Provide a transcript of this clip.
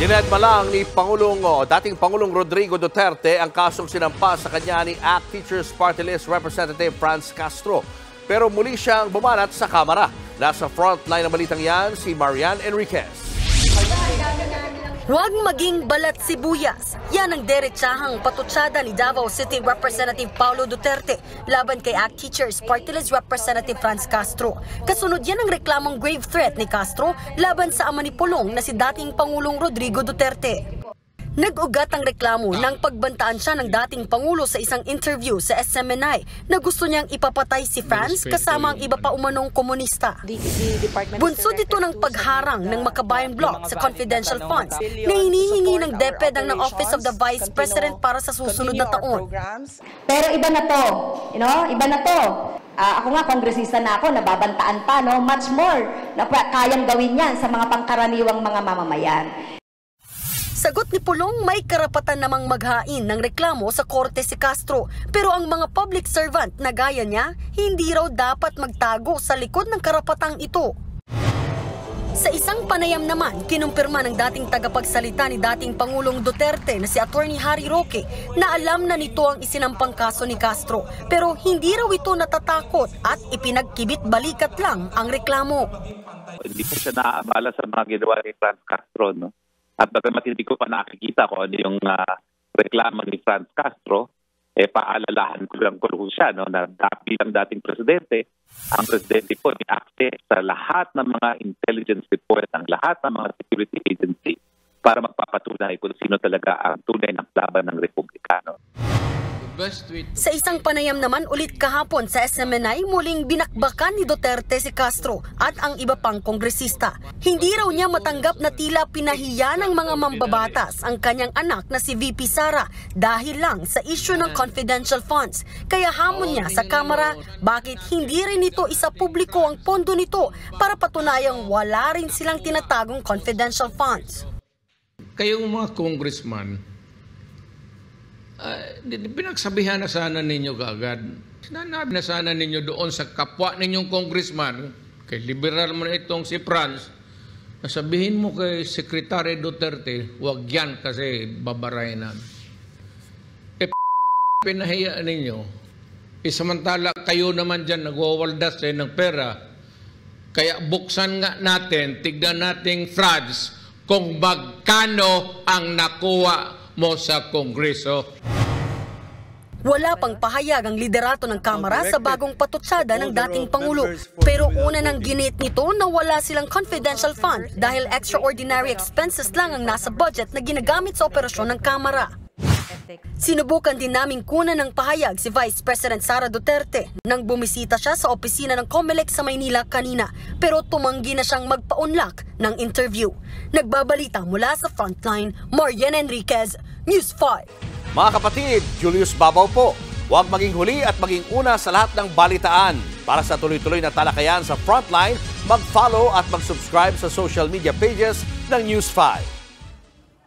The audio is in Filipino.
Dinedma lang ni dating Pangulong Rodrigo Duterte ang kasong sinampa sa kanya ni ACT Teachers Party List Representative Franz Castro. Pero muli siyang bumanat sa Kamara. Nasa frontline ng balitang yan si Marian Enriquez. Huwag maging balat sibuyas. Yan ang derechahang patutsada ni Davao City Representative Paulo Duterte laban kay ACT Teachers Party List Representative Franz Castro. Kasunod yan ang reklamong grave threat ni Castro laban sa ama ni Pulong na si dating Pangulong Rodrigo Duterte. Nag-ugat ang reklamo nang pagbantaan siya ng dating Pangulo sa isang interview sa SMNI na gusto niyang ipapatay si Franz kasama ang iba pa umanong komunista. Bunsod ito ng pagharang ng Makabayan Bloc sa confidential funds na hinihingi ng DepEd ng Office of the Vice President para sa susunod na taon. Pero iba na to, iba na to. Ako nga, kongresista na ako, nababantaan pa, much more na kayang gawin yan sa mga pangkaraniwang mga mamamayan. Sagot ni Pulong, may karapatan namang maghain ng reklamo sa korte si Castro. Pero ang mga public servant na gaya niya, hindi raw dapat magtago sa likod ng karapatang ito. Sa isang panayam naman, kinumpirma ng dating tagapagsalita ni dating Pangulong Duterte na si Attorney Harry Roque na alam na nito ang isinampang kaso ni Castro. Pero hindi raw ito natatakot at ipinagkibit balikat lang ang reklamo. Hindi po siya naaabala sa mga ginawa ni Franz Castro, no? At bagamat hindi ko pa nakikita ko ano yung reklamo ni Franz Castro, paalalahan ko lang po siya na bilang dating presidente, ang presidente po may access sa lahat ng mga intelligence report ng lahat ng mga security agency para magpapatunay kung sino talaga ang tunay na laban ng Republikano. Sa isang panayam naman ulit kahapon sa SMNI, muling binakbakan ni Duterte si Castro at ang iba pang kongresista. Hindi raw niya matanggap na tila pinahiya ng mga mambabatas ang kanyang anak na si VP Sara dahil lang sa issue ng confidential funds. Kaya hamon niya sa Kamara bakit hindi rin ito isapubliko ang pondo nito para patunayang wala rin silang tinatagong confidential funds. Kayong mga congressman, pinagsabihan na sana ninyo kaagad. Sinabi na sana ninyo doon sa kapwa ninyong congressman, kay liberal mo na itong si Franz, na sabihin mo kay Secretary Duterte, huwag yan kasi babarayan namin. Pinahiya ninyo. Samantala kayo naman dyan nagwawaldas ng pera. Kaya buksan nga natin, tignan nating Franz kung magkano ang nakuha mo sa Kongreso. Wala pang pahayag ang liderato ng Kamara sa bagong patutsada ng dating Pangulo. Pero una nang ginit nito na wala silang confidential fund dahil extraordinary expenses lang ang nasa budget na ginagamit sa operasyon ng Kamara. Sinubukan din naming kunan ng pahayag si Vice President Sara Duterte nang bumisita siya sa opisina ng COMELEC sa Maynila kanina, pero tumanggi na siyang magpa-unlock ng interview. Nagbabalita mula sa Frontline, Marian Enriquez, News 5. Mga kapatid, Julius Babaw po. Huwag maging huli at maging una sa lahat ng balitaan. Para sa tuloy-tuloy na talakayan sa Frontline, mag-follow at mag-subscribe sa social media pages ng News 5.